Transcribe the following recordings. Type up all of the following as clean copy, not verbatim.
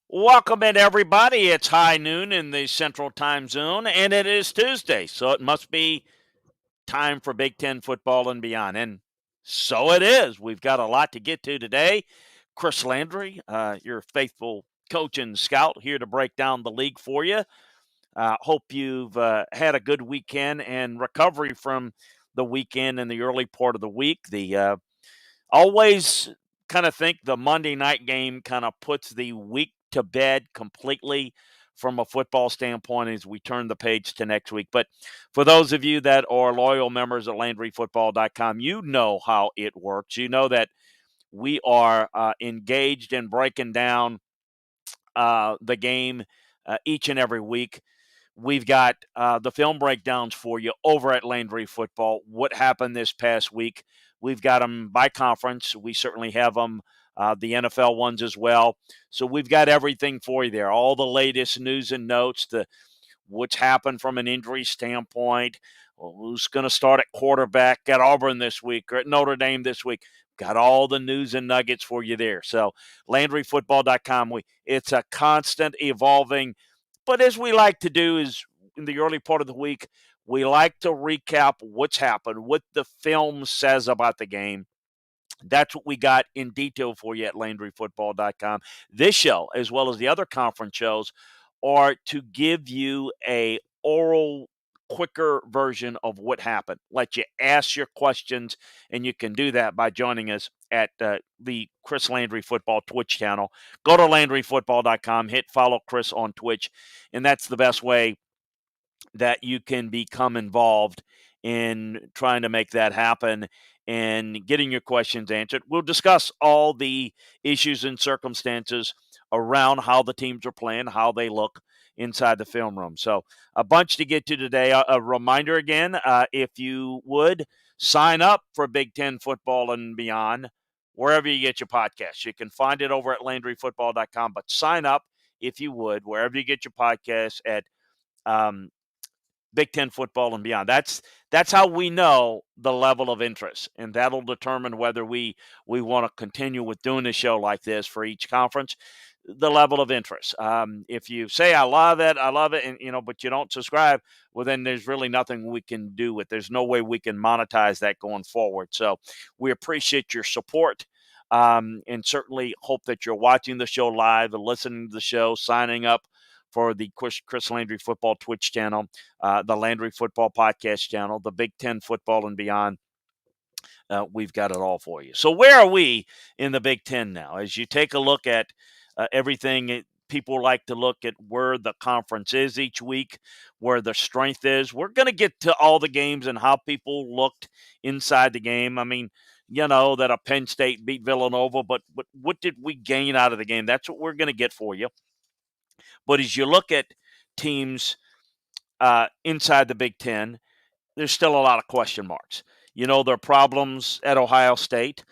Welcome in, everybody. It's high noon in the Central Time Zone, and it is Tuesday, so it must be time for Big Ten football and beyond. And so it is. We've got a lot to get to today. Chris Landry, your faithful coach and scout, here to break down the league for you. Hope you've had a good weekend and recovery from the weekend and the early part of the week. The always kind of think the Monday night game kind of puts the week to bed completely from a football standpoint as we turn the page to next week. But for those of you that are loyal members of LandryFootball.com, you know how it works. You know that we are engaged in breaking down the game each and every week. We've got the film breakdowns for you over at Landry Football. What happened this past week? We've got them by conference. We certainly have them, the NFL ones as well. So we've got everything for you there. All the latest news and notes, what's happened from an injury standpoint, who's going to start at quarterback at Auburn this week or at Notre Dame this week. Got all the news and nuggets for you there. So LandryFootball.com, it's a constant evolving, but as we like to do is in the early part of the week, we like to recap what's happened, what the film says about the game. That's what we got in detail for you at LandryFootball.com. This show, as well as the other conference shows, are to give you a oral, quicker version of what happened. Let you ask your questions, and you can do that by joining us at the Chris Landry Football Twitch channel. Go to LandryFootball.com, hit follow Chris on Twitch, and that's the best way that you can become involved in trying to make that happen and getting your questions answered. We'll discuss all the issues and circumstances around how the teams are playing, how they look inside the film room. So, a bunch to get to today. A reminder again, if you would sign up for Big Ten football and beyond, wherever you get your podcasts. You can find it over at LandryFootball.com, but sign up if you would, wherever you get your podcasts at um, Big Ten football and beyond. That's how we know the level of interest, and that'll determine whether we want to continue with doing a show like this for each conference. The level of interest. If you say I love it, and but you don't subscribe, well, then there's really nothing we can do with. There's no way we can monetize that going forward. So we appreciate your support. And certainly hope that you're watching the show live and listening to the show, signing up for the Chris Landry Football Twitch channel, the Landry Football Podcast channel, the Big Ten Football and beyond. We've got it all for you. So where are we in the Big Ten now? As you take a look at everything, people like to look at where the conference is each week, where the strength is. We're going to get to all the games and how people looked inside the game. I mean, that a Penn State beat Villanova, but what did we gain out of the game? That's what we're going to get for you. But as you look at teams inside the Big Ten, there's still a lot of question marks. There are problems at Ohio State.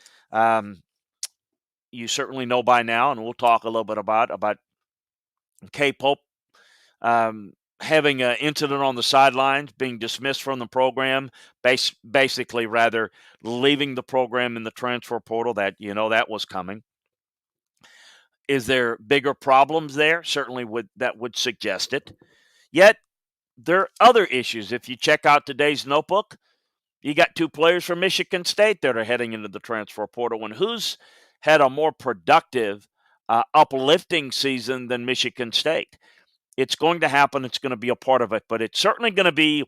You certainly know by now, and we'll talk a little bit about K. Pope having an incident on the sidelines, being dismissed from the program, basically rather leaving the program in the transfer portal. That was coming. Is there bigger problems there? Certainly that would suggest it. Yet there are other issues. If you check out today's notebook, you got two players from Michigan State that are heading into the transfer portal. And who's had a more productive, uplifting season than Michigan State? It's going to happen. It's going to be a part of it. But it's certainly going to be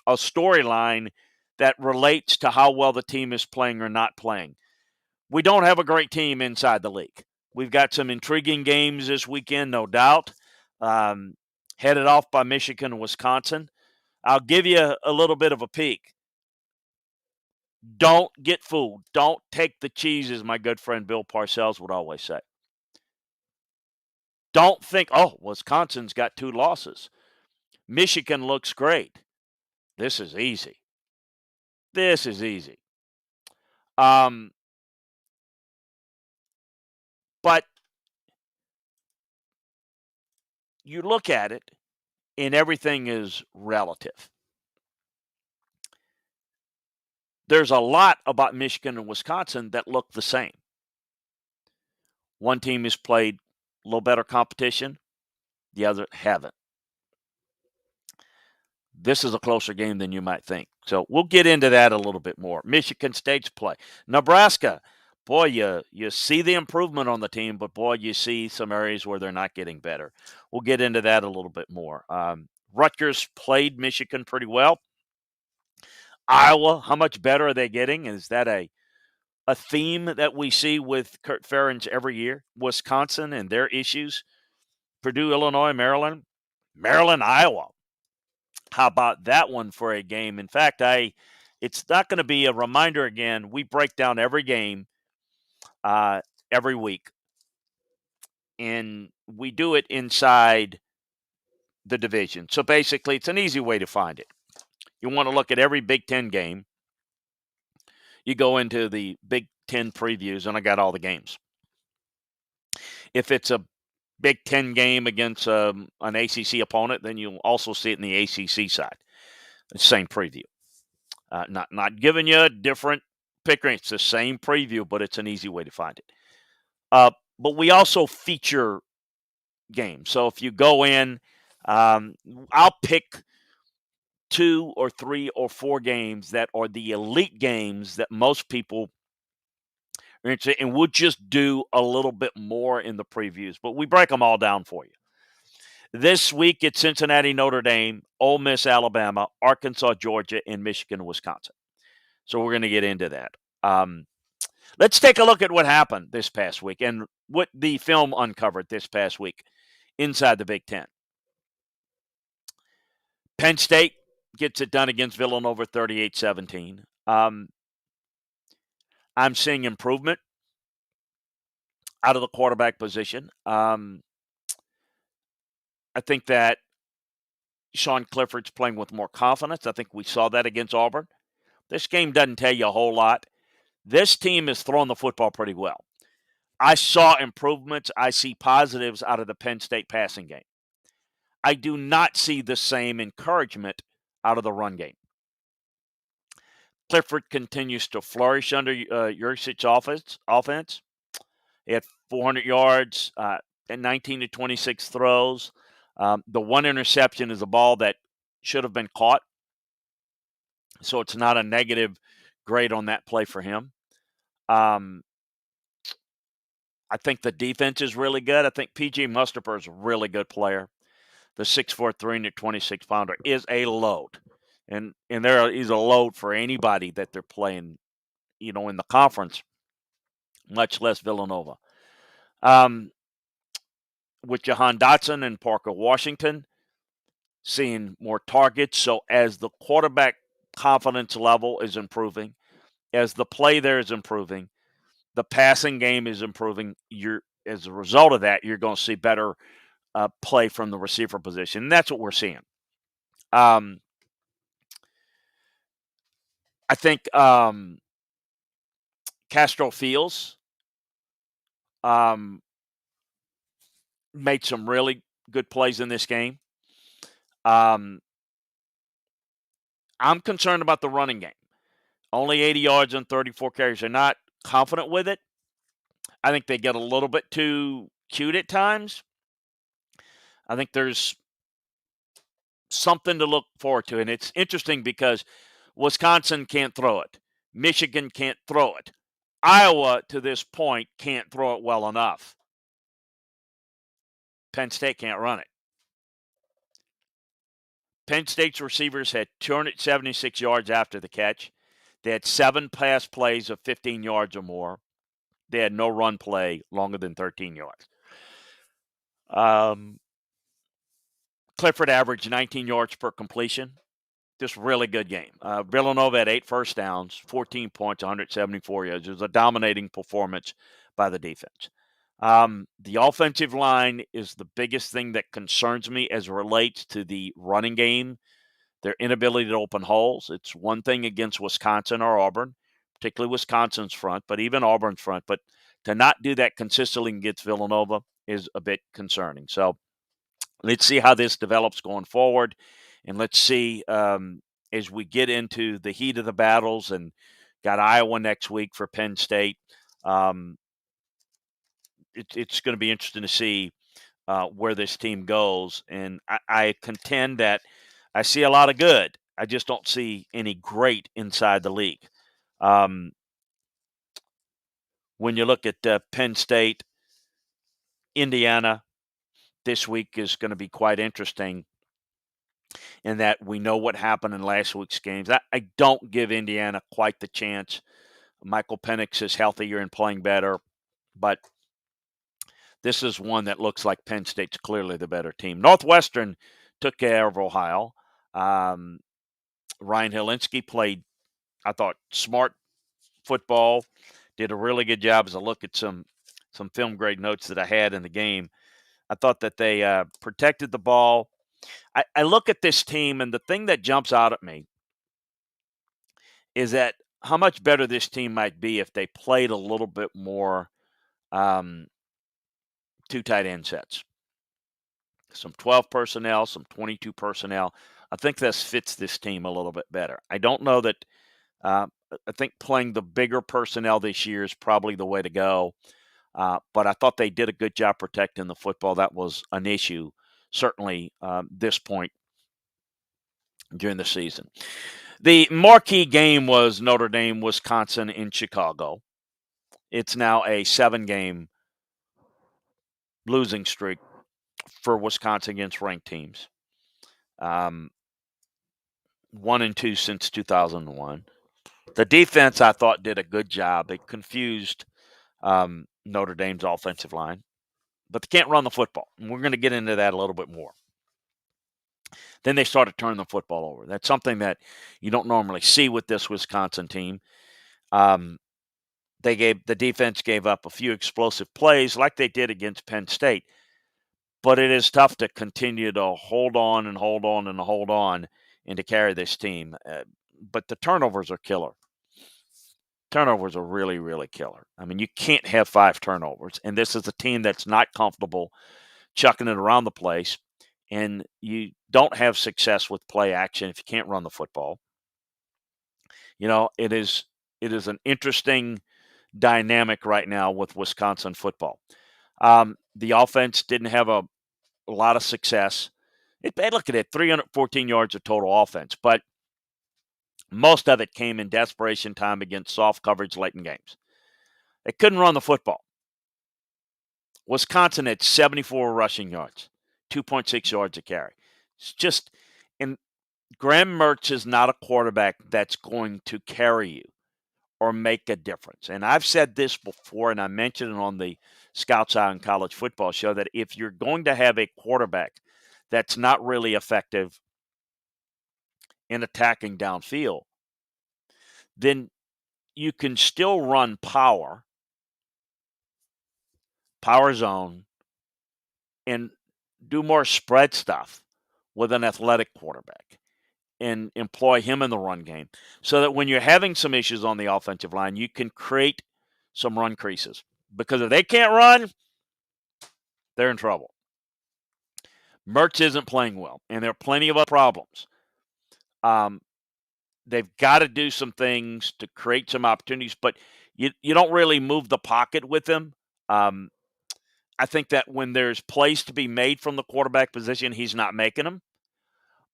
a storyline that relates to how well the team is playing or not playing. We don't have a great team inside the league. We've got some intriguing games this weekend, no doubt. Headed off by Michigan and Wisconsin. I'll give you a little bit of a peek. Don't get fooled. Don't take the cheese, as my good friend Bill Parcells would always say. Don't think, Wisconsin's got 2 losses. Michigan looks great. This is easy. This is easy. But you look at it, and everything is relative. There's a lot about Michigan and Wisconsin that look the same. One team has played a little better competition. The other haven't. This is a closer game than you might think. So we'll get into that a little bit more. Michigan State's play. Nebraska, boy, you see the improvement on the team, but boy, you see some areas where they're not getting better. We'll get into that a little bit more. Rutgers played Michigan pretty well. Iowa, how much better are they getting? Is that a theme that we see with Kurt Ferentz every year? Wisconsin and their issues. Purdue, Illinois, Maryland, Iowa. How about that one for a game? In fact, it's not going to be a reminder again. We break down every game every week, and we do it inside the division. So basically, it's an easy way to find it. You want to look at every Big Ten game. You go into the Big Ten previews, and I got all the games. If it's a Big Ten game against an ACC opponent, then you'll also see it in the ACC side. The same preview. Not giving you a different pick range. It's the same preview, but it's an easy way to find it. But we also feature games. So if you go in, I'll pick 2 or 3 or 4 games that are the elite games that most people are interested in, and we'll just do a little bit more in the previews. But we break them all down for you. This week, it's Cincinnati, Notre Dame, Ole Miss, Alabama, Arkansas, Georgia, and Michigan, Wisconsin. So we're going to get into that. Let's take a look at what happened this past week and what the film uncovered this past week inside the Big Ten. Penn State gets it done against Villanova 38-17. I'm seeing improvement out of the quarterback position. I think that Sean Clifford's playing with more confidence. I think we saw that against Auburn. This game doesn't tell you a whole lot. This team is throwing the football pretty well. I saw improvements. I see positives out of the Penn State passing game. I do not see the same encouragement out of the run game. Clifford continues to flourish under Yursic's offense. He had 400 yards and 19 to 26 throws. The one interception is a ball that should have been caught. So it's not a negative grade on that play for him. I think the defense is really good. I think P.J. Mustafer is a really good player. The 6'4", 326-pounder is a load. And there is a load for anybody that they're playing, in the conference, much less Villanova. With Jahan Dotson and Parker Washington, seeing more targets. So as the quarterback confidence level is improving, as the play there is improving, the passing game is improving, as a result of that, you're going to see better play from the receiver position. And that's what we're seeing. I think Castro Fields made some really good plays in this game. I'm concerned about the running game. Only 80 yards and 34 carries. They're not confident with it. I think they get a little bit too cute at times. I think there's something to look forward to. And it's interesting because Wisconsin can't throw it. Michigan can't throw it. Iowa, to this point, can't throw it well enough. Penn State can't run it. Penn State's receivers had 276 yards after the catch. They had 7 pass plays of 15 yards or more. They had no run play longer than 13 yards. Clifford averaged 19 yards per completion. Just really good game. Villanova had 8 first downs, 14 points, 174 yards. It was a dominating performance by the defense. The offensive line is the biggest thing that concerns me as it relates to the running game, their inability to open holes. It's one thing against Wisconsin or Auburn, particularly Wisconsin's front, but even Auburn's front. But to not do that consistently against Villanova is a bit concerning. So let's see how this develops going forward. And let's see as we get into the heat of the battles and got Iowa next week for Penn State. It's going to be interesting to see where this team goes. And I contend that I see a lot of good. I just don't see any great inside the league. Um, when you look at Penn State, Indiana, this week is going to be quite interesting in that we know what happened in last week's games. I don't give Indiana quite the chance. Michael Penix is healthier and playing better, but this is one that looks like Penn State's clearly the better team. Northwestern took care of Ohio. Um, Ryan Helinski played, I thought, smart football. Did a really good job as I look at some film grade notes that I had in the game. I thought that they protected the ball. I look at this team, and the thing that jumps out at me is that how much better this team might be if they played a little bit more um, two tight end sets. Some 12 personnel, some 22 personnel. I think this fits this team a little bit better. I don't know that I think playing the bigger personnel this year is probably the way to go. But I thought they did a good job protecting the football. That was an issue, certainly this point during the season. The marquee game was Notre Dame, Wisconsin in Chicago. It's now a 7-game losing streak for Wisconsin against ranked teams. 1-2 since 2001. The defense, I thought, did a good job. It confused Notre Dame's offensive line, but they can't run the football. And we're going to get into that a little bit more. Then they started turning the football over. That's something that you don't normally see with this Wisconsin team. The defense gave up a few explosive plays like they did against Penn State, but it is tough to continue to hold on and hold on and hold on and to carry this team. But the turnovers are killer. Turnovers are really, really killer. I mean, you can't have 5 turnovers, and this is a team that's not comfortable chucking it around the place, and you don't have success with play action if you can't run the football. You know, it is an interesting dynamic right now with Wisconsin football. The offense didn't have a lot of success. Look at it, 314 yards of total offense, but most of it came in desperation time against soft coverage late in games. They couldn't run the football. Wisconsin had 74 rushing yards, 2.6 yards a carry. It's just, and Graham Mertz is not a quarterback that's going to carry you or make a difference. And I've said this before, and I mentioned it on the Scouts Eye on College Football show, that if you're going to have a quarterback that's not really effective in attacking downfield, then you can still run power zone, and do more spread stuff with an athletic quarterback and employ him in the run game so that when you're having some issues on the offensive line, you can create some run creases. Because if they can't run, they're in trouble. Mertz isn't playing well, and there are plenty of other problems. They've got to do some things to create some opportunities, but you don't really move the pocket with him. I think that when there's plays to be made from the quarterback position, he's not making them.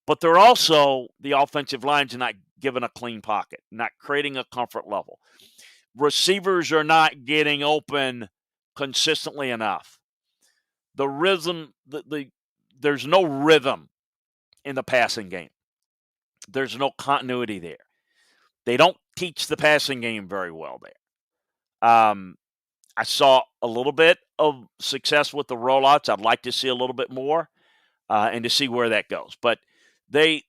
But they're also, the offensive line's not giving a clean pocket, not creating a comfort level. Receivers are not getting open consistently enough. The rhythm, there's no rhythm in the passing game. There's no continuity there. They don't teach the passing game very well there. I saw a little bit of success with the rollouts. I'd like to see a little bit more and to see where that goes. But they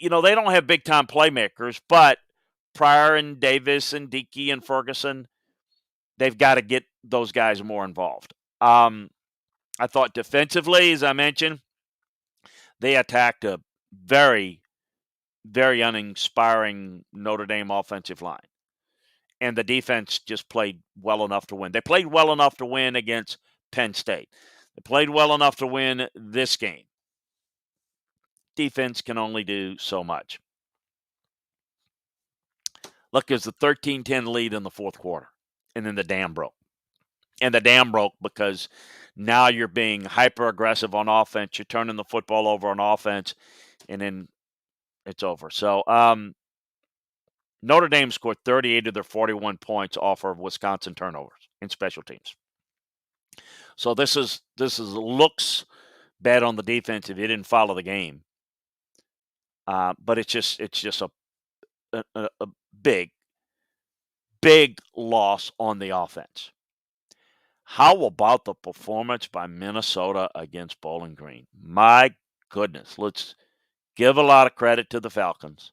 don't have big-time playmakers, but Pryor and Davis and Dickey and Ferguson, they've got to get those guys more involved. I thought defensively, as I mentioned, they attacked a very, very uninspiring Notre Dame offensive line. And the defense just played well enough to win. They played well enough to win against Penn State. They played well enough to win this game. Defense can only do so much. Look, it was a 13-10 lead in the fourth quarter, and then the dam broke. And the dam broke because Now you're being hyper aggressive on offense. You're turning the football over on offense, and then it's over. So Notre Dame scored 38 of their 41 points off of Wisconsin turnovers in special teams. So this is looks bad on the defense if you didn't follow the game, but it's just a big loss on the offense. How about the performance by Minnesota against Bowling Green? My goodness, let's give a lot of credit to the Falcons.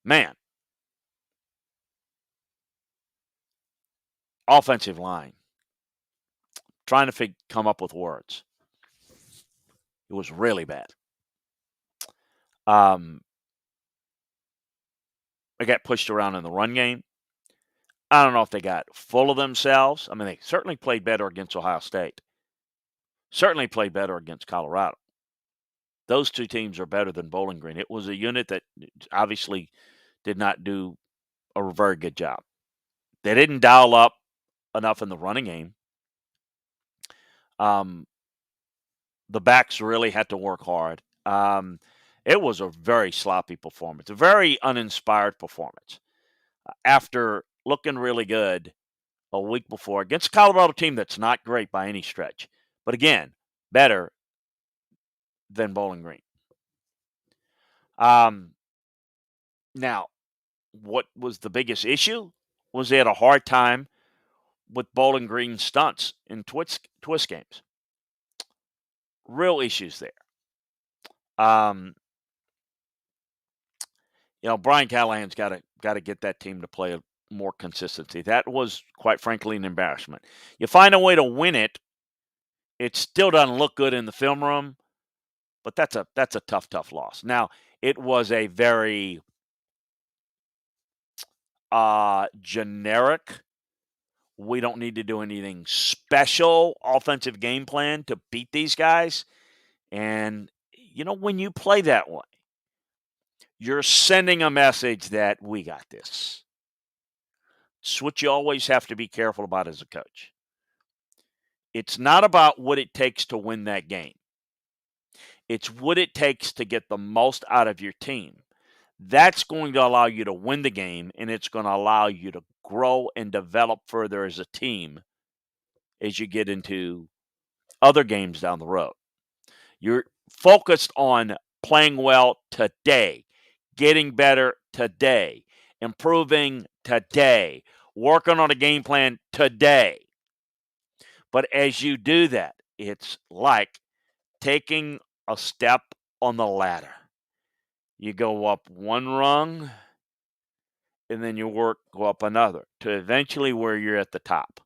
Man, offensive line, trying to come up with words. It was really bad. They got pushed around in the run game. I don't know if they got full of themselves. I mean, they certainly played better against Ohio State. Certainly played better against Colorado. Those two teams are better than Bowling Green. It was a unit that obviously did not do a very good job. They didn't dial up enough in the running game. The backs really had to work hard. It was a very sloppy performance, a very uninspired performance. After looking really good a week before against a Colorado team that's not great by any stretch, but again, better than Bowling Green. Now, what was the biggest issue? Was they had a hard time with Bowling Green stunts in twist games. Real issues there. Brian Callahan's got to get that team to play more consistency. That was, quite frankly, an embarrassment. You find a way to win it, it still doesn't look good in the film room, but that's a tough loss. Now, it was a very generic, we don't need to do anything special offensive game plan to beat these guys. And, when you play that way, you're sending a message that we got this. It's what you always have to be careful about as a coach. It's not about what it takes to win that game. It's what it takes to get the most out of your team. That's going to allow you to win the game, and it's going to allow you to grow and develop further as a team as you get into other games down the road. You're focused on playing well today, getting better today, improving today, working on a game plan today. But as you do that, it's like taking a step on the ladder. You go up one rung, and then you go up another to eventually where you're at the top.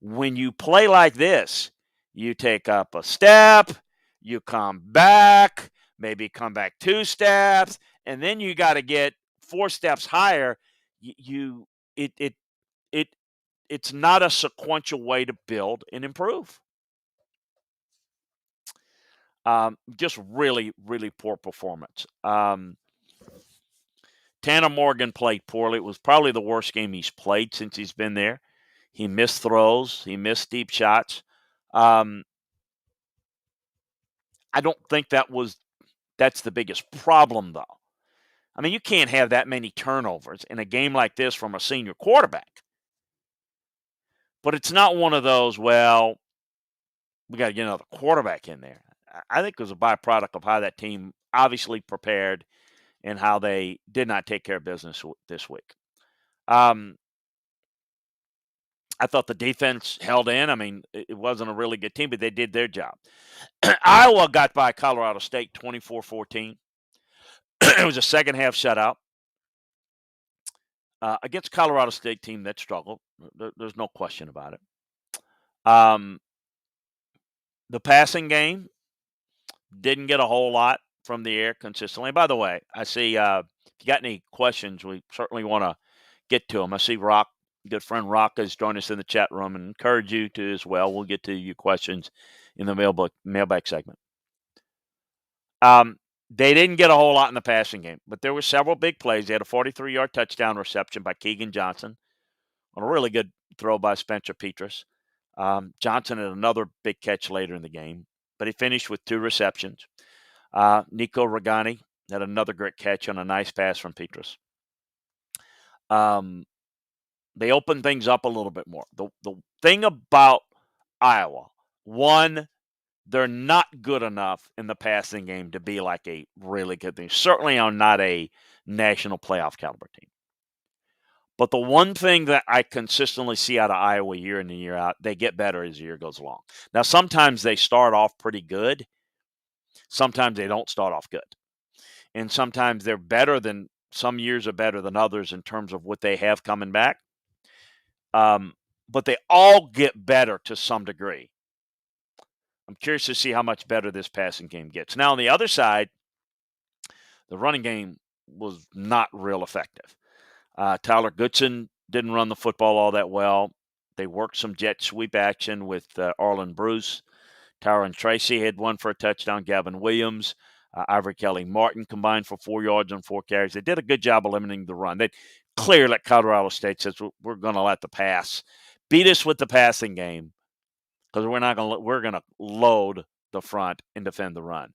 When you play like this, you take up a step, you come back, maybe come back 2 steps, and then you got to get 4 steps higher. It's not a sequential way to build and improve. Just really, really poor performance. Tanner Morgan played poorly. It was probably the worst game he's played since he's been there. He missed throws. He missed deep shots. I don't think that's the biggest problem, though. I mean, you can't have that many turnovers in a game like this from a senior quarterback. But it's not one of those, well, we got to get another quarterback in there. I think it was a byproduct of how that team obviously prepared and how they did not take care of business this week. I thought the defense held in. I mean, it wasn't a really good team, but they did their job. Iowa got by Colorado State 24-14. It was a second-half shutout against Colorado State team that struggled. There's no question about it. The passing game didn't get a whole lot from the air consistently. By the way, I see if you got any questions, we certainly want to get to them. I see Rock, good friend Rock, has joined us in the chat room, and encourage you to as well. We'll get to your questions in the mailbag segment. They didn't get a whole lot in the passing game, but there were several big plays. They had a 43-yard touchdown reception by Keegan Johnson on a really good throw by Spencer Petras. Johnson had another big catch later in the game, but he finished with 2 receptions. Nico Regani had another great catch on a nice pass from Petras. They opened things up a little bit more. The thing about Iowa, one, they're not good enough in the passing game to be like a really good team. Certainly are not a national playoff caliber team. But the one thing that I consistently see out of Iowa year in and year out, they get better as the year goes along. Now, sometimes they start off pretty good. Sometimes they don't start off good. And sometimes they're better than some years are better than others in terms of what they have coming back. But they all get better to some degree. I'm curious to see how much better this passing game gets. Now, on the other side, the running game was not real effective. Tyler Goodson didn't run the football all that well. They worked some jet sweep action with Arlen Bruce. Tyron Tracy had one for a touchdown. Gavin Williams, Ivory Kelly Martin combined for 4 yards on 4 carries. They did a good job eliminating the run. They clearly, like Colorado State says, we're going to let the pass beat us with the passing game because we're going to load the front and defend the run.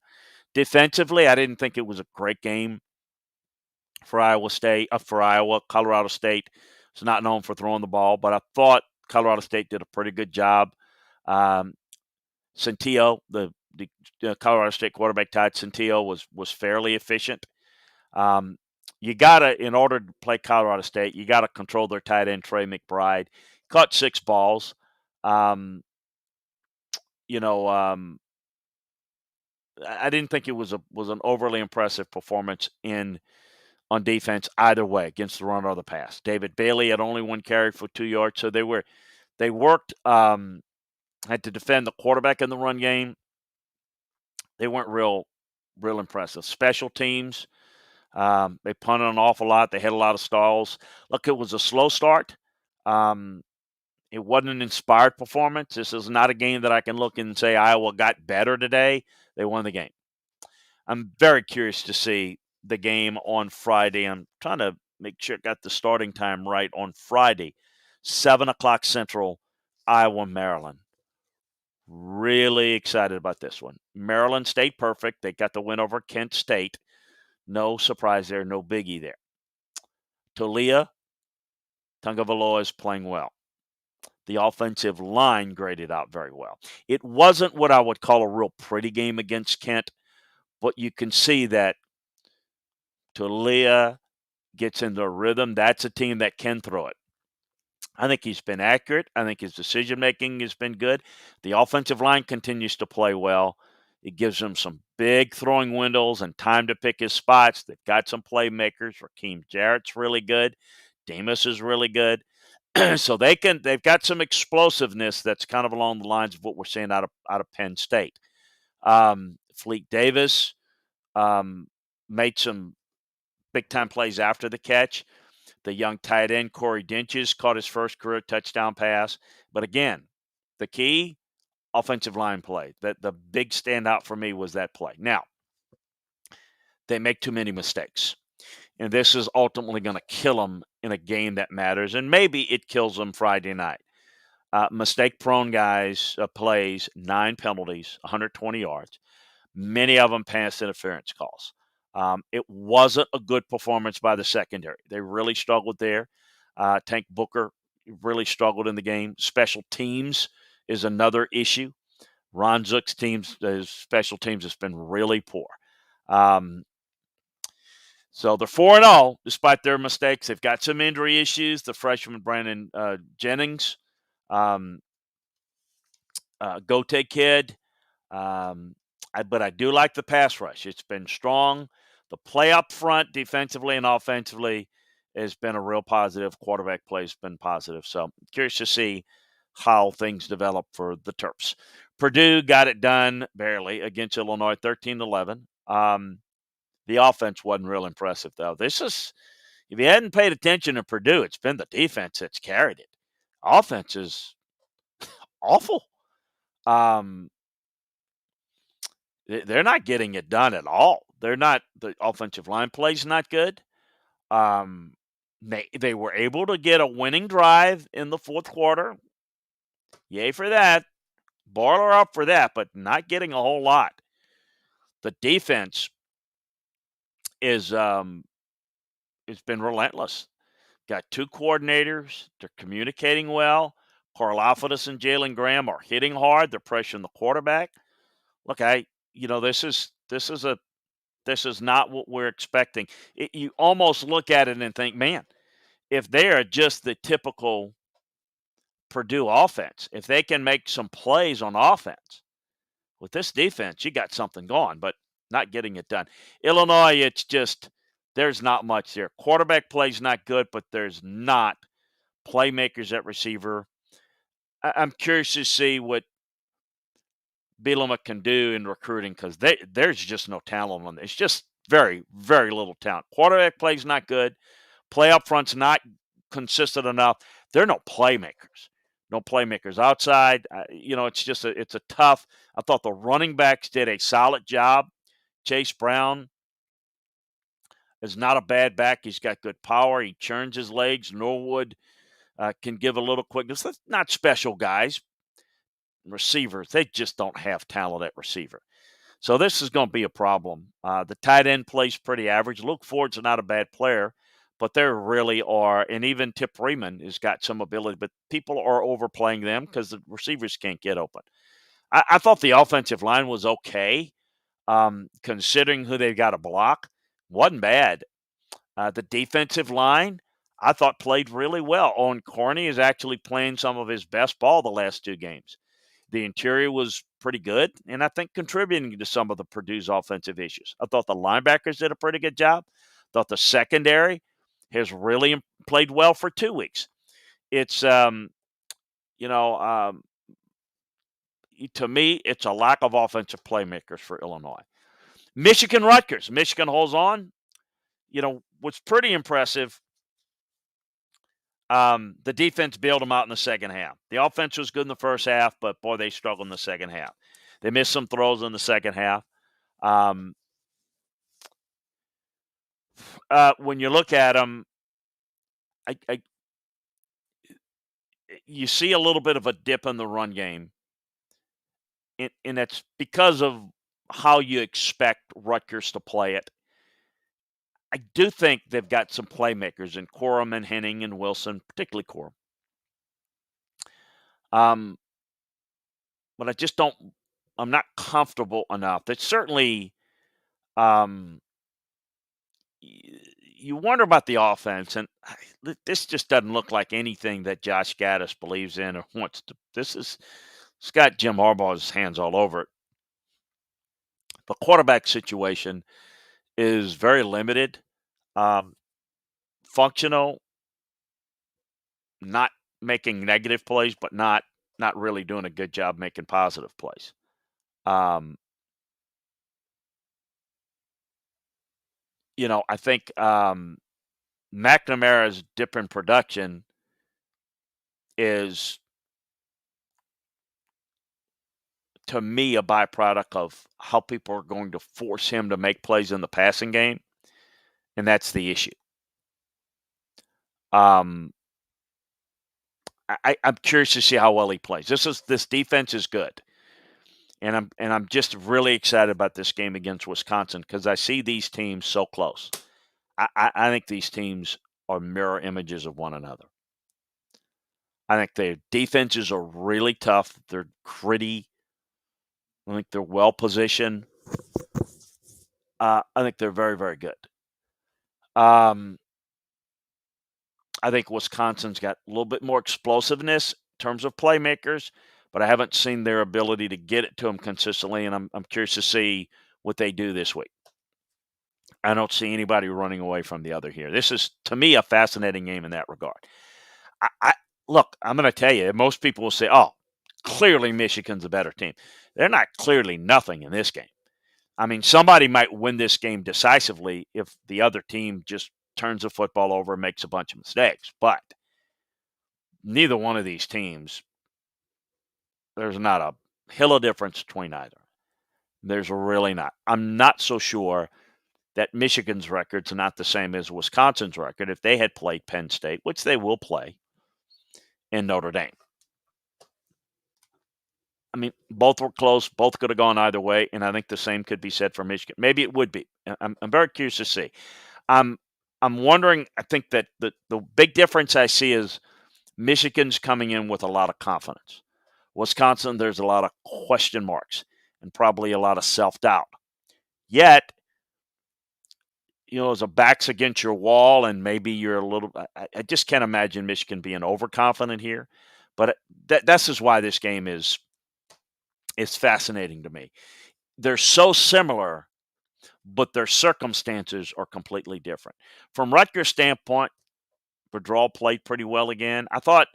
Defensively, I didn't think it was a great game for Iowa. Colorado State is not known for throwing the ball, but I thought Colorado State did a pretty good job. Centillo, the Colorado State quarterback, Todd Centillo, was fairly efficient. You gotta, in order to play Colorado State, you gotta control their tight end Trey McBride. Caught 6 balls. I didn't think it was an overly impressive performance on defense either way against the run or the pass. David Bailey had only 1 carry for 2 yards, so they worked had to defend the quarterback in the run game. They weren't real impressive. Special teams, they punted an awful lot. They had a lot of stalls. Look, it was a slow start. It wasn't an inspired performance. This is not a game that I can look and say Iowa got better today. They won the game. I'm very curious to see the game on Friday. I'm trying to make sure I got the starting time right on Friday, 7 o'clock Central, Iowa, Maryland. Really excited about this one. Maryland stayed perfect. They got the win over Kent State. No surprise there, no biggie there. Talia Tagovailoa is playing well. The offensive line graded out very well. It wasn't what I would call a real pretty game against Kent, but you can see that Talia gets into a rhythm. That's a team that can throw it. I think he's been accurate. I think his decision-making has been good. The offensive line continues to play well. It gives him some big throwing windows and time to pick his spots. They've got some playmakers. Raheem Jarrett's really good. Demas is really good. So they've got some explosiveness that's kind of along the lines of what we're seeing out of Penn State. Fleet Davis made some big-time plays after the catch. The young tight end, Corey Dinches, caught his first career touchdown pass. But again, the key, offensive line play. The big standout for me was that play. Now, they make too many mistakes. And this is ultimately going to kill them in a game that matters. And maybe it kills them Friday night. Mistake-prone guys, plays, 9 penalties, 120 yards. Many of them pass interference calls. It wasn't a good performance by the secondary. They really struggled there. Tank Booker really struggled in the game. Special teams is another issue. Ron Zook's special teams has been really poor. So they're 4-0 despite their mistakes. They've got some injury issues. The freshman Brandon Jennings, Gote kid. But I do like the pass rush. It's been strong. The play up front, defensively and offensively, has been a real positive. Quarterback play has been positive. So I'm curious to see how things develop for the Terps. Purdue got it done barely against Illinois, 13-11. The offense wasn't real impressive, though. If you hadn't paid attention to Purdue, it's been the defense that's carried it. Offense is awful. They're not getting it done at all. The offensive line play's not good. They were able to get a winning drive in the fourth quarter. Yay for that. Boiler up for that, but not getting a whole lot. The defense is it's been relentless. Got two coordinators. They're communicating well. Karlaftis and Jalen Graham are hitting hard. They're pressuring the quarterback. Look, this is not what we're expecting. You almost look at it and think, man, if they are just the typical Purdue offense, if they can make some plays on offense with this defense, you got something going, but not getting it done. Illinois, it's just there's not much there. Quarterback play's not good, but there's not playmakers at receiver. I'm curious to see what Bielema can do in recruiting because there's just no talent on this. It's just very, very little talent. Quarterback play's not good. Play up front's not consistent enough. There are no playmakers. No playmakers outside. It's just it's a tough. I thought the running backs did a solid job. Chase Brown is not a bad back. He's got good power. He churns his legs. Norwood can give a little quickness. That's not special guys. Receivers, they just don't have talent at receiver. So this is going to be a problem. The tight end plays pretty average. Luke Ford's not a bad player, but there really are, and even Tip Freeman has got some ability, but people are overplaying them because the receivers can't get open. I thought the offensive line was okay, considering who they've got to block. Wasn't bad. The defensive line, I thought played really well. Owen Corney is actually playing some of his best ball the last two games. The interior was pretty good, and I think contributing to some of the Purdue's offensive issues. I thought the linebackers did a pretty good job. I thought the secondary has really played well for 2 weeks. It's, to me, it's a lack of offensive playmakers for Illinois. Michigan Rutgers. Michigan holds on. What's pretty impressive, the defense bailed them out in the second half. The offense was good in the first half, but, boy, they struggled in the second half. They missed some throws in the second half. When you look at them, you see a little bit of a dip in the run game, and that's because of how you expect Rutgers to play it. I do think they've got some playmakers in Corum and Henning and Wilson, particularly Corum. But I just don't – I'm not comfortable enough. It's certainly you wonder about the offense, and this just doesn't look like anything that Josh Gaddis believes in or wants to. It's got Jim Harbaugh's hands all over it. The quarterback situation is very limited, functional, not making negative plays, but not really doing a good job making positive plays. I think McNamara's dip in production is, to me, a byproduct of how people are going to force him to make plays in the passing game, and that's the issue. I'm curious to see how well he plays. This defense is good, and I'm just really excited about this game against Wisconsin because I see these teams so close. I think these teams are mirror images of one another. I think their defenses are really tough. They're gritty. I think they're well positioned. I think they're very, very good. I think Wisconsin's got a little bit more explosiveness in terms of playmakers, but I haven't seen their ability to get it to them consistently, and I'm curious to see what they do this week. I don't see anybody running away from the other here. This is, to me, a fascinating game in that regard. Look, I'm going to tell you, most people will say, oh, clearly Michigan's a better team. They're not clearly nothing in this game. I mean, somebody might win this game decisively if the other team just turns the football over and makes a bunch of mistakes. But neither one of these teams, there's not a hill of difference between either. There's really not. I'm not so sure that Michigan's record's not the same as Wisconsin's record if they had played Penn State, which they will play, in Notre Dame. I mean, both were close. Both could have gone either way, and I think the same could be said for Michigan. Maybe it would be. I'm very curious to see. I'm wondering. I think that the big difference I see is Michigan's coming in with a lot of confidence. Wisconsin, there's a lot of question marks and probably a lot of self-doubt. Yet, as a back's against your wall and maybe you're a little – I just can't imagine Michigan being overconfident here. But that's just why this game is fascinating to me. They're so similar, but their circumstances are completely different. From Rutgers' standpoint, Purdue played pretty well again. I thought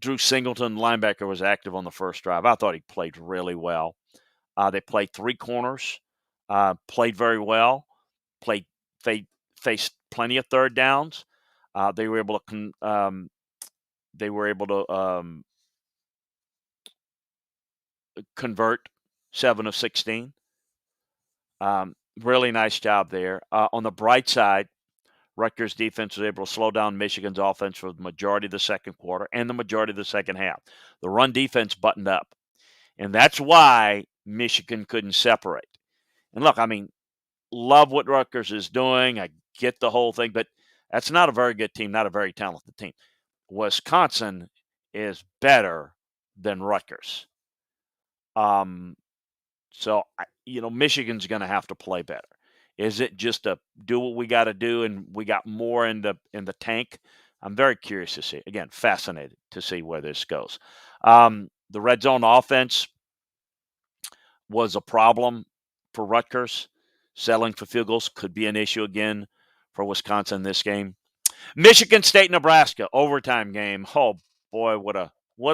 Drew Singleton, linebacker, was active on the first drive. I thought he played really well. They played three corners, played very well, faced plenty of third downs. They were able to convert 7 of 16. Really nice job there. On the bright side, Rutgers' defense was able to slow down Michigan's offense for the majority of the second quarter and the majority of the second half. The run defense buttoned up, and that's why Michigan couldn't separate. And look, I mean, love what Rutgers is doing. I get the whole thing, but that's not a very good team, not a very talented team. Wisconsin is better than Rutgers. So, Michigan's going to have to play better. Is it just a do what we got to do and we got more in the tank? I'm very curious to see. Again, fascinated to see where this goes. The red zone offense was a problem for Rutgers. Settling for field goals could be an issue again for Wisconsin in this game. Michigan State, Nebraska, overtime game. Oh boy, what a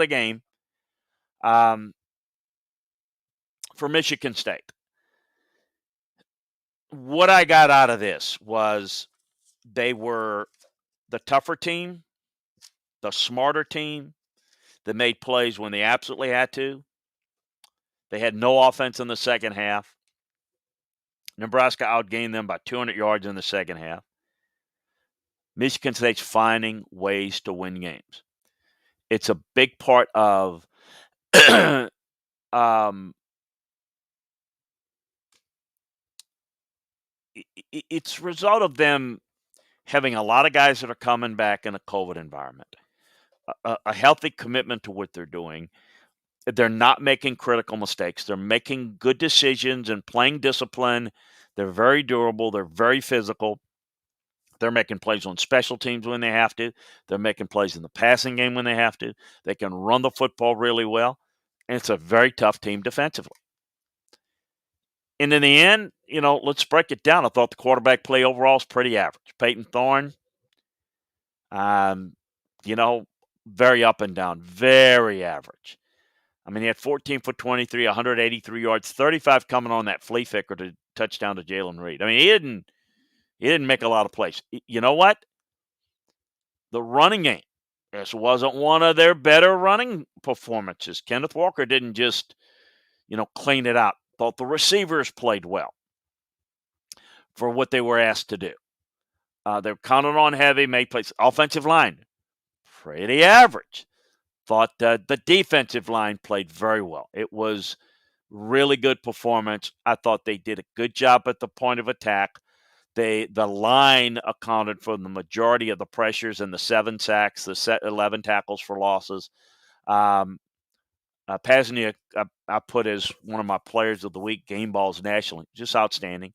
game. For Michigan State. What I got out of this was they were the tougher team, the smarter team that made plays when they absolutely had to. They had no offense in the second half. Nebraska outgained them by 200 yards in the second half. Michigan State's finding ways to win games. It's a big part of it's a result of them having a lot of guys that are coming back in a COVID environment, a healthy commitment to what they're doing. They're not making critical mistakes. They're making good decisions and playing discipline. They're very durable. They're very physical. They're making plays on special teams when they have to. They're making plays in the passing game when they have to. They can run the football really well. And it's a very tough team defensively. And in the end, let's break it down. I thought the quarterback play overall is pretty average. Peyton Thorne, very up and down, very average. I mean, he had 14 for 23, 183 yards, 35 coming on that flea flicker to touchdown to Jalen Reed. I mean, he didn't make a lot of plays. You know what? The running game, this wasn't one of their better running performances. Kenneth Walker didn't just, clean it out. Thought the receivers played well for what they were asked to do. They're counted on heavy, made plays. Offensive line, pretty average. Thought the defensive line played very well. It was really good performance. I thought they did a good job at the point of attack. The line accounted for the majority of the pressures and the 7 sacks, the 11 tackles for losses. Pasniak, I put as one of my players of the week, game balls nationally. Just outstanding.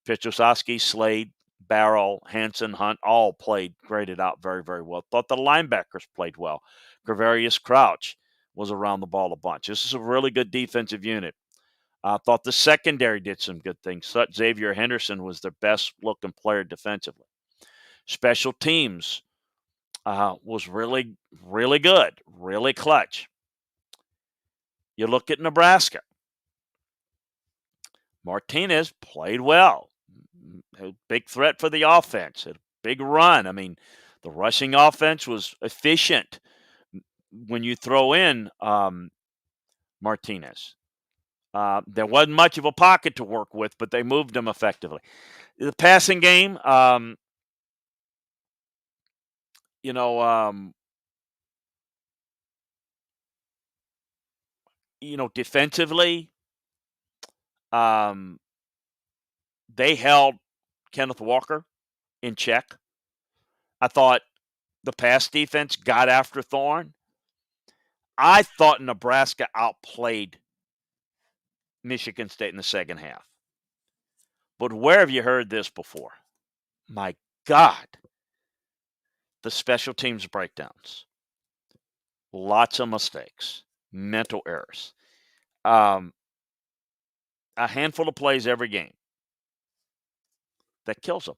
Petrosowski, Slade, Barrow, Hanson, Hunt all graded out very, very well. Thought the linebackers played well. Gravarius Crouch was around the ball a bunch. This is a really good defensive unit. I thought the secondary did some good things. Thought Xavier Henderson was their best-looking player defensively. Special teams was really, really good, really clutch. You look at Nebraska. Martinez played well. A big threat for the offense. A big run. I mean, the rushing offense was efficient when you throw in Martinez. There wasn't much of a pocket to work with, but they moved him effectively. The passing game, you know, um, defensively, um, they held Kenneth Walker in check. I thought the pass defense got after Thorne. I thought Nebraska outplayed Michigan State in the second half. But where have you heard this before? My God, the special teams breakdowns. Lots of mistakes, mental errors. Um, a handful of plays every game that kills them.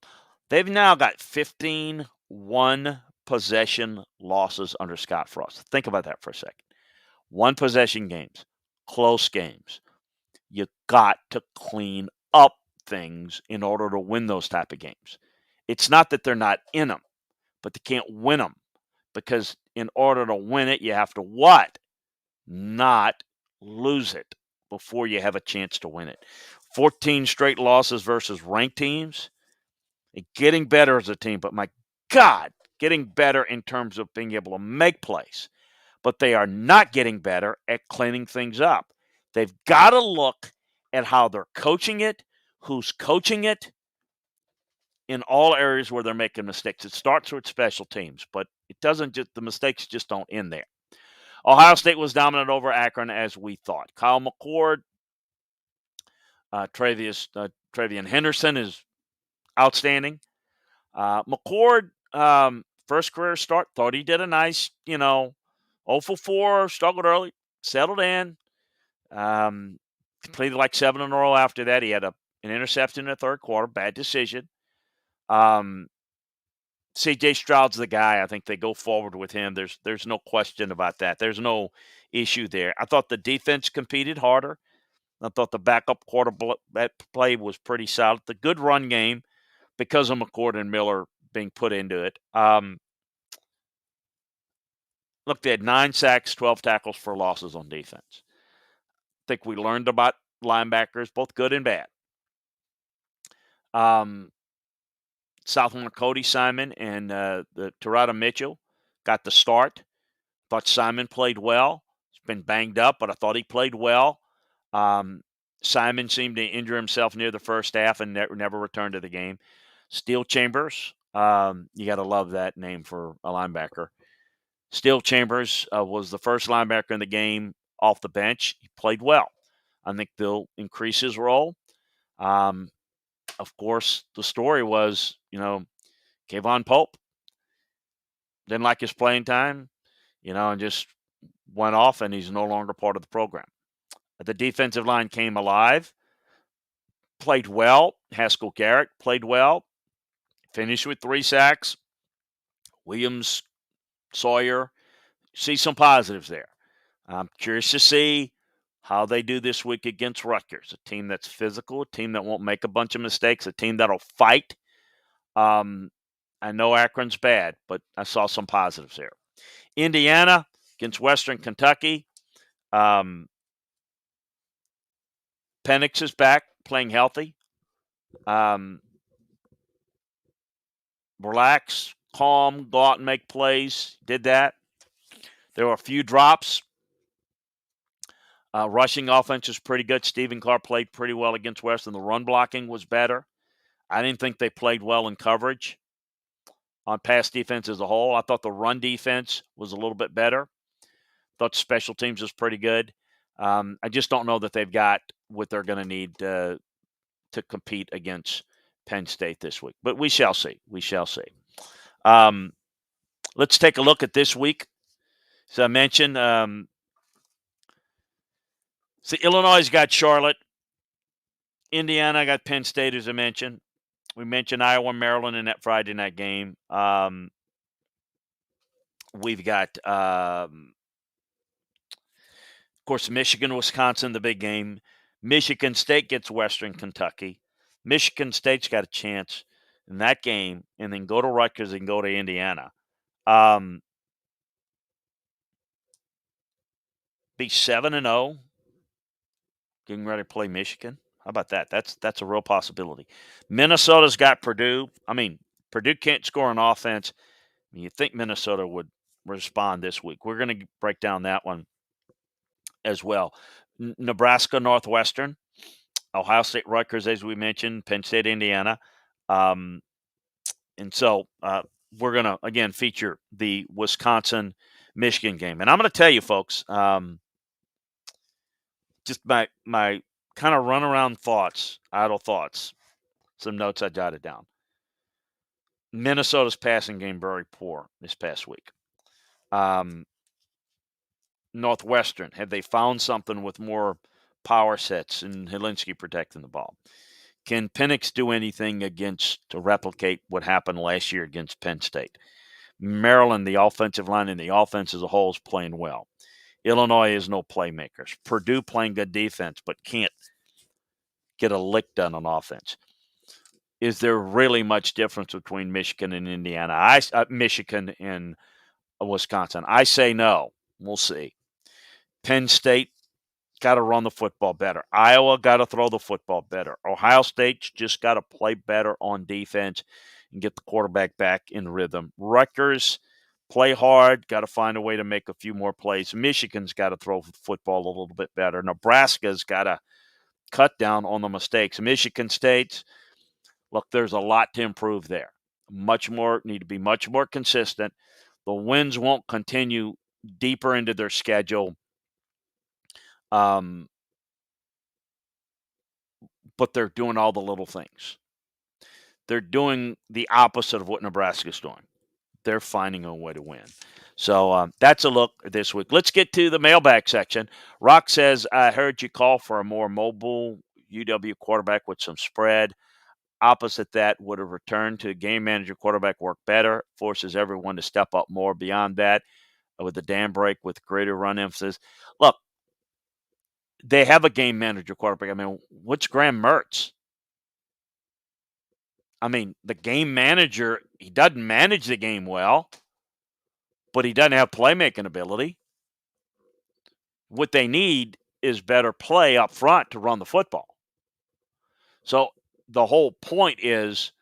They've now got 15 one-possession losses under Scott Frost. Think about that for a second. One-possession games, close games. You got to clean up things in order to win those type of games. It's not that they're not in them, but they can't win them because in order to win it, you have to what? Not lose it before you have a chance to win it. 14 straight losses versus ranked teams. Getting better as a team, but my God, getting better in terms of being able to make plays. But they are not getting better at cleaning things up. They've got to look at how they're coaching it, who's coaching it, in all areas where they're making mistakes. It starts with special teams, but it doesn't just, the mistakes just don't end there. Ohio State was dominant over Akron as we thought. Kyle McCord, Travian Henderson is outstanding. McCord, first career start, thought he did a nice, 0 for 4, struggled early, settled in, completed like 7 in a row after that. He had an interception in the third quarter, bad decision. C.J. Stroud's the guy. I think they go forward with him. There's no question about that. There's no issue there. I thought the defense competed harder. I thought the backup quarterback play was pretty solid. The good run game, because of McCord and Miller being put into it. Look, they had 9 sacks, 12 tackles for losses on defense. I think we learned about linebackers, both good and bad. Sophomore Cody Simon and the Terada Mitchell got the start. Thought Simon played well. He's been banged up, but I thought he played well. Simon seemed to injure himself near the first half and never returned to the game. Steel Chambers, you got to love that name for a linebacker. Steel Chambers was the first linebacker in the game off the bench. He played well. I think they'll increase his role. Of course, the story was, Kayvon Pope didn't like his playing time, and just went off, and he's no longer part of the program. The defensive line came alive, played well. Haskell Garrett played well, finished with 3 sacks. Williams, Sawyer, see some positives there. I'm curious to see how they do this week against Rutgers, a team that's physical, a team that won't make a bunch of mistakes, a team that'll fight. I know Akron's bad, but I saw some positives there. Indiana against Western Kentucky. Penix is back, playing healthy. Relax, calm, go out and make plays. Did that. There were a few drops. Rushing offense is pretty good. Stephen Clark played pretty well against Western. The run blocking was better. I didn't think they played well in coverage on pass defense as a whole. I thought the run defense was a little bit better. Thought special teams was pretty good. I just don't know that they've got what they're going to need to compete against Penn State this week. But we shall see. We shall see. Let's take a look at this week. As I mentioned, Illinois got Charlotte. Indiana got Penn State, as I mentioned. We mentioned Iowa, Maryland in that Friday night game. We've got, of course, Michigan, Wisconsin, the big game. Michigan State gets Western Kentucky. Michigan State's got a chance in that game, and then go to Rutgers and go to Indiana. Be 7-0, getting ready to play Michigan. How about that? That's a real possibility. Minnesota's got Purdue. I mean, Purdue can't score on offense. You think Minnesota would respond this week? We're going to break down that one as well. Nebraska, Northwestern, Ohio State, Rutgers, as we mentioned, Penn State, Indiana, um, and so we're going to again feature the Wisconsin, Michigan game. And I'm going to tell you, folks, just my kind of run around thoughts, idle thoughts, some notes I jotted down. Minnesota's passing game very poor this past week. Northwestern, have they found something with more power sets and Helinski protecting the ball? Can Penix do anything to replicate what happened last year against Penn State? Maryland, the offensive line and the offense as a whole is playing well. Illinois is no playmakers. Purdue playing good defense, but can't get a lick done on offense. Is there really much difference between Michigan and Indiana? Michigan and Wisconsin. I say no. We'll see. Penn State got to run the football better. Iowa got to throw the football better. Ohio State's just got to play better on defense and get the quarterback back in rhythm. Rutgers play hard, got to find a way to make a few more plays. Michigan's got to throw the football a little bit better. Nebraska's got to cut down on the mistakes. Michigan State, look, there's a lot to improve there. Need to be much more consistent. The wins won't continue deeper into their schedule. But they're doing all the little things. They're doing the opposite of what Nebraska's doing. They're finding a way to win. So that's a look this week. Let's get to the mailbag section. Rock says, I heard you call for a more mobile UW quarterback with some spread. Opposite that, would a return to game manager quarterback work better? Forces everyone to step up more beyond that with the dam break with greater run emphasis. Look, they have a game manager quarterback. I mean, what's Graham Mertz? I mean, the game manager, he doesn't manage the game well, but he doesn't have playmaking ability. What they need is better play up front to run the football. So the whole point is,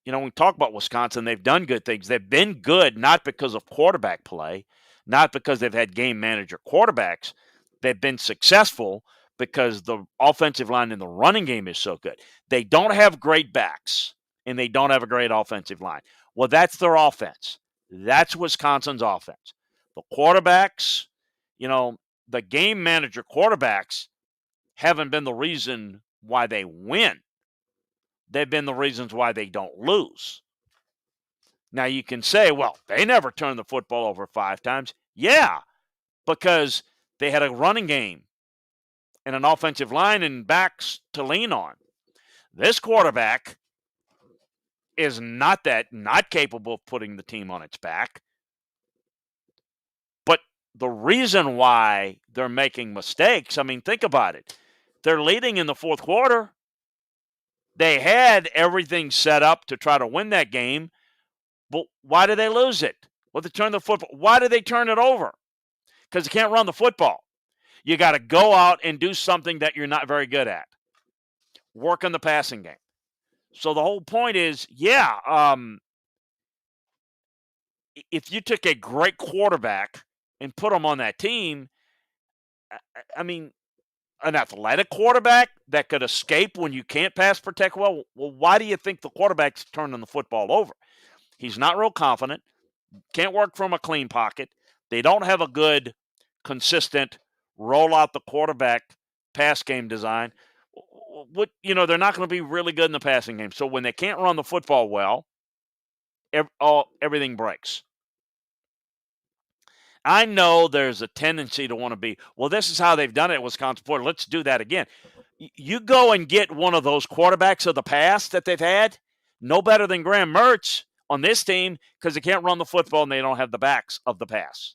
when we talk about Wisconsin, they've done good things. They've been good not because of quarterback play, not because they've had game manager quarterbacks. They've been successful because the offensive line in the running game is so good. They don't have great backs, and they don't have a great offensive line. Well, that's their offense. That's Wisconsin's offense. The quarterbacks, the game manager quarterbacks haven't been the reason why they win. They've been the reasons why they don't lose. Now, you can say, well, they never turned the football over 5 times. Yeah, because they had a running game and an offensive line and backs to lean on. This quarterback is not capable of putting the team on its back. But the reason why they're making mistakes, I mean, think about it. They're leading in the fourth quarter. They had everything set up to try to win that game. But why did they lose it? Well, they turned the football. Why did they turn it over? Because they can't run the football. You got to go out and do something that you're not very good at. Work on the passing game. So the whole point is, if you took a great quarterback and put him on that team, I mean, an athletic quarterback that could escape when you can't pass protect well, why do you think the quarterback's turning the football over? He's not real confident, can't work from a clean pocket. They don't have a good, consistent roll out the quarterback pass game design. They're not going to be really good in the passing game. So when they can't run the football well, everything breaks. I know there's a tendency to want to be, well, this is how they've done it at Wisconsin. Let's do that again. You go and get one of those quarterbacks of the past that they've had, no better than Graham Mertz on this team because they can't run the football and they don't have the backs of the pass.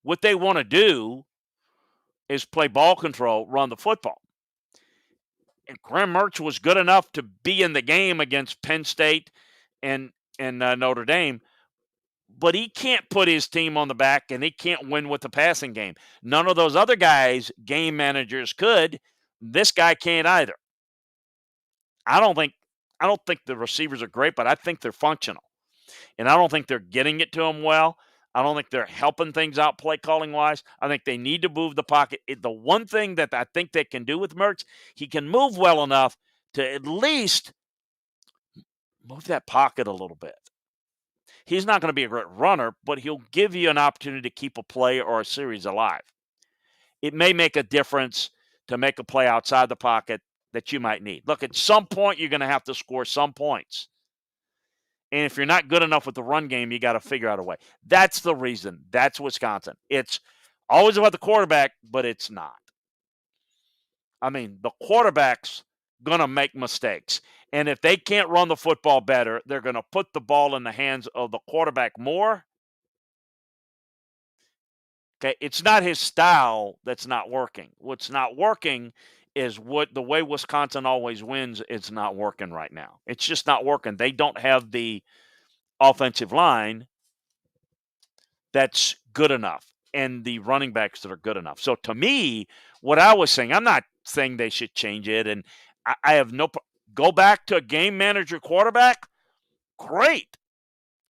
What they want to do is play ball control, run the football. And Graham Mertz was good enough to be in the game against Penn State and Notre Dame. but he can't put his team on the back and he can't win with the passing game. None of those other guys, game managers, could. This guy can't either. I don't think the receivers are great, but I think they're functional. And I don't think they're getting it to him well. I don't think they're helping things out play calling wise. I think they need to move the pocket. The one thing that I think they can do with Mertz, he can move well enough to at least move that pocket a little bit. He's not going to be a great runner, but he'll give you an opportunity to keep a play or a series alive. It may make a difference to make a play outside the pocket that you might need. Look, at some point, you're going to have to score some points. And if you're not good enough with the run game, you got to figure out a way. That's the reason. That's Wisconsin. It's always about the quarterback, but it's not. I mean, the quarterback's going to make mistakes. And if they can't run the football better, they're going to put the ball in the hands of the quarterback more. Okay, it's not his style that's not working. What's not working is the way Wisconsin always wins. It's not working right now. It's just not working. They don't have the offensive line that's good enough and the running backs that are good enough. So to me, what I was saying, I'm not saying they should change it, and I have no go back to a game manager quarterback. Great.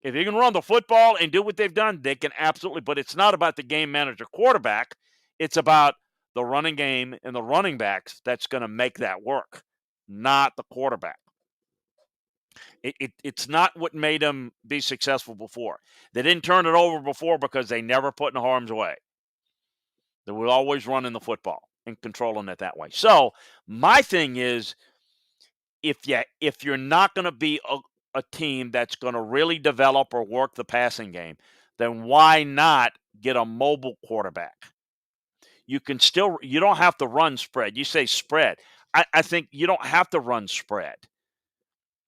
If you can run the football and do what they've done, they can absolutely. But it's not about the game manager quarterback. It's about the running game and the running backs that's going to make that work, not the quarterback. It's not what made them be successful before. They didn't turn it over before because they never put in harm's way. They were always running the football and controlling it that way. So my thing is, if you're not going to be a team that's going to really develop or work the passing game, then why not get a mobile quarterback? You don't have to run spread. You say spread. I think you don't have to run spread.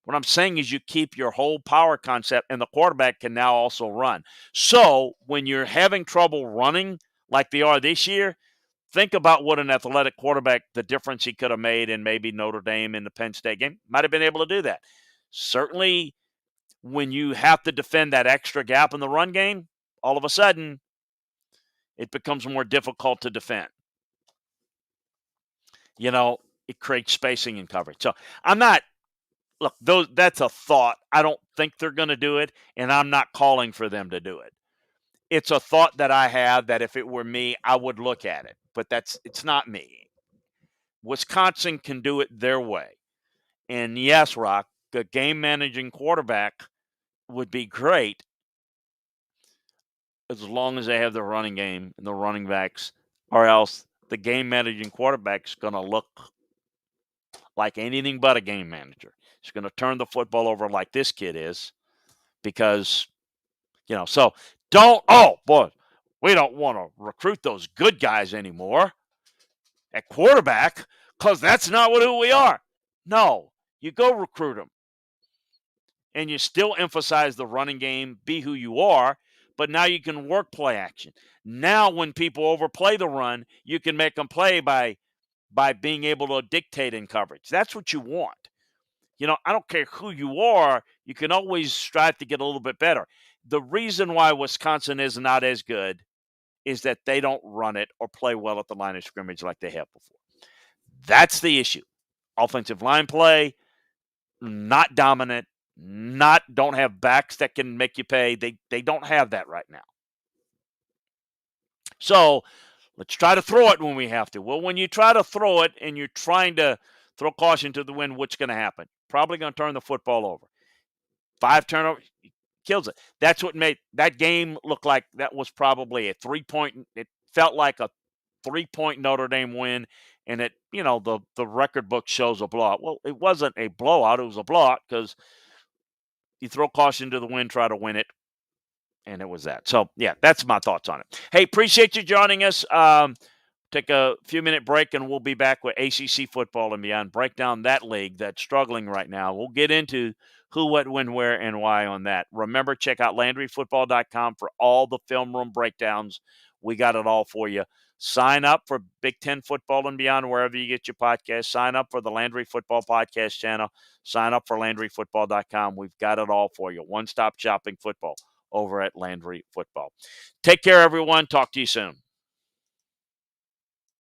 What I'm saying is you keep your whole power concept, and the quarterback can now also run. So when you're having trouble running like they are this year, think about what an athletic quarterback, the difference he could have made in maybe Notre Dame in the Penn State game. Might have been able to do that. Certainly, when you have to defend that extra gap in the run game, all of a sudden, it becomes more difficult to defend. It creates spacing and coverage. So I'm not – look, that's a thought. I don't think they're going to do it, and I'm not calling for them to do it. It's a thought that I have that if it were me, I would look at it. But it's not me. Wisconsin can do it their way. And yes, Rock, the game managing quarterback would be great as long as they have the running game and the running backs, or else the game managing quarterback's going to look like anything but a game manager. He's going to turn the football over like this kid is because, so we don't want to recruit those good guys anymore at quarterback because that's not who we are. No, you go recruit them. And you still emphasize the running game, be who you are, but now you can work play action. Now when people overplay the run, you can make them play by being able to dictate in coverage. That's what you want. I don't care who you are, you can always strive to get a little bit better. The reason why Wisconsin is not as good is that they don't run it or play well at the line of scrimmage like they have before. That's the issue. Offensive line play, not dominant, don't have backs that can make you pay. They don't have that right now. So let's try to throw it when we have to. Well, when you try to throw it and you're trying to throw caution to the wind, what's going to happen? Probably going to turn the football over. 5 turnovers, kills it. That's what made that game look like that was probably a 3-point. It felt like a 3-point Notre Dame win, and the record book shows a blowout. Well, it wasn't a blowout. It was a blowout because you throw caution to the wind, try to win it, and it was that. So, yeah, that's my thoughts on it. Hey, appreciate you joining us. Take a few-minute break, and we'll be back with ACC football and beyond. Break down that league that's struggling right now. We'll get into who, what, when, where, and why on that. Remember, check out LandryFootball.com for all the film room breakdowns. We got it all for you. Sign up for Big Ten football and beyond wherever you get your podcast. Sign up for the Landry Football Podcast channel. Sign up for LandryFootball.com. We've got it all for you. One-stop shopping football. over at Landry Football. Take care, everyone. Talk to you soon.